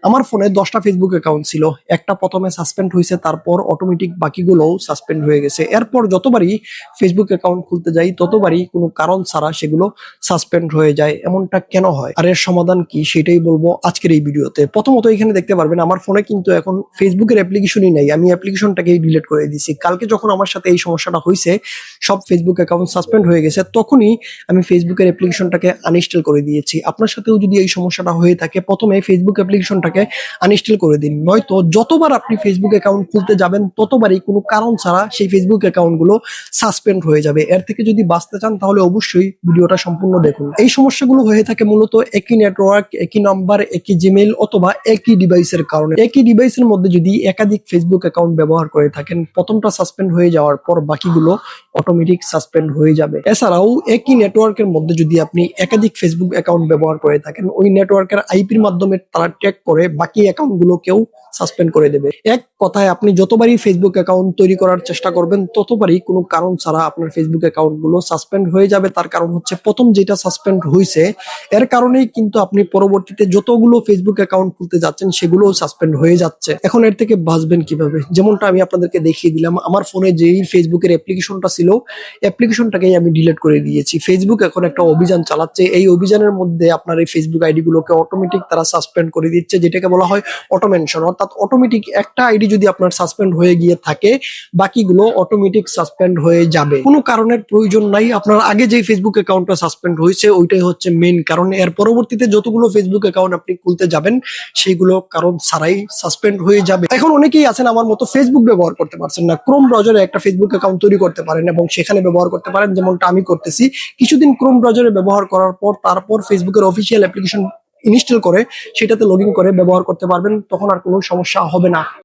আমার ফোনে 10টা ফেসবুক অ্যাকাউন্ট ছিল। একটা প্রথমে সাসপেন্ড হয়েছে, তারপর অটোমেটিক বাকিগুলোও সাসপেন্ড হয়ে গেছে। এরপর যতবারই ফেসবুক অ্যাকাউন্ট খুলতে যাই ততবারই কোনো কারণ ছাড়া সেগুলো সাসপেন্ড হয়ে যায়। এমনটা কেন হয় আর এর সমাধান কি সেটাই বলবো আজকের এই ভিডিওতে। প্রথমত এখানে দেখতে পারবেন আমার ফোনে কিন্তু এখন ফেসবুকের অ্যাপ্লিকেশনই নেই, আমি অ্যাপ্লিকেশনটাকেই ডিলিট করে দিয়েছি। কালকে যখন আমার সাথে এই সমস্যাটা হয়েছে, সব ফেসবুক অ্যাকাউন্ট সাসপেন্ড হয়ে গেছে, তখনই আমি ফেসবুকের অ্যাপ্লিকেশনটাকে আনইনস্টল করে দিয়েছি। আপনার সাথেও যদি এই সমস্যাটা হয়ে থাকে, প্রথমে ফেসবুক অ্যাপ্লিকেশনটাকে আনইনস্টল করে দিন, নয়তো যতবার আপনি ফেসবুক অ্যাকাউন্ট খুলতে যাবেন ততবারই কোনো কারণ ছাড়া সেই ফেসবুক অ্যাকাউন্টগুলো সাসপেন্ড হয়ে যাবে। এর থেকে যদি বাঁচতে চান তাহলে অবশ্যই ভিডিওটা সম্পূর্ণ দেখুন। এই সমস্যাগুলো হয়ে থাকে মূলত একই নেটওয়ার্ক, একই নাম্বার, একই জিমেইল অথবা একই ডিভাইসের কারণে। একই ডিভাইসের মধ্যে যদি একাধিক ফেসবুক অ্যাকাউন্ট ব্যবহার করে থাকেন, প্রথমটা সাসপেন্ড হয়ে যাওয়ার পর বাকিগুলো অটোমেটিক সাসপেন্ড হয়ে যাবে। এছাড়াও একই নেটওয়ার্কের মধ্যে যদি আপনি একাধিক ফেসবুক অ্যাকাউন্ট ব্যবহার করে থাকেন, ওই নেটওয়ার্কের আইপির মাধ্যমে তারা ট্র্যাক করে বাকি অ্যাকাউন্ট গুলোকেও সাসপেন্ড করে দেবে। এক কথায় আপনি যতবারই ফেসবুক অ্যাকাউন্ট তৈরি করার চেষ্টা করবেন ততবারই কোনো কারণ ছাড়া আপনার ফেসবুক অ্যাকাউন্ট গুলো সাসপেন্ড হয়ে যাবে। তার কারণ হচ্ছে প্রথম যেটা সাসপেন্ড হয়েছে এর কারণেই কিন্তু আপনি পরবর্তীতে যতগুলো ফেসবুক অ্যাকাউন্ট খুলতে যাচ্ছেন সেগুলোও সাসপেন্ড হয়ে যাচ্ছে। এখন এর থেকে বাঁচবেন কিভাবে? যেমনটা আমি আপনাদেরকে দেখিয়ে দিলাম, আমার ফোনে যেই ফেসবুকের অ্যাপ্লিকেশনটা ছিল অ্যাপ্লিকেশনটাকেই আমি ডিলিট করে দিয়েছি। ফেসবুক এখন একটা অভিযান চালাচ্ছে, এই অভিযানের মধ্যে আপনার এই ফেসবুক আইডি গুলোকে অটোমেটিক তারা সাসপেন্ড করে দিচ্ছে, যেটাকে বলা হয় অটোমেনশন। অর্থাৎ অটোমেটিক একটা আইডি যদি আপনার সাসপেন্ড হয়ে গিয়ে থাকে, বাকিগুলো অটোমেটিক সাসপেন্ড হয়ে যাবে। কোনো কারণের প্রয়োজন নাই। আপনার আগে যে ফেসবুক অ্যাকাউন্টটা সাসপেন্ড হয়েছে ওইটাই হচ্ছে মেইন কারণ। এর পরবর্তীতে যতগুলো ফেসবুক অ্যাকাউন্ট আপনি খুলতে যাবেন সেগুলো কারণ ছাড়াই সাসপেন্ড হয়ে যাবে। এখন অনেকেই আছেন আমার মতো ফেসবুক ব্যবহার করতে পারছেন না, ক্রোম ব্রাউজারে একটা ফেসবুক অ্যাকাউন্ট তৈরি করতে পারেন এবং সেখানে ব্যবহার করতে পারেন, যেমনটা আমি করতেছি। কিছুদিন ক্রোম ব্রাউজারে ব্যবহার করার পর তারপর ফেসবুকের অফিসিয়াল অ্যাপ্লিকেশন ইনস্টল করে সেটাতে লগ ইন করে ব্যবহার করতে পারবেন, তখন আর কোনো সমস্যা হবে না।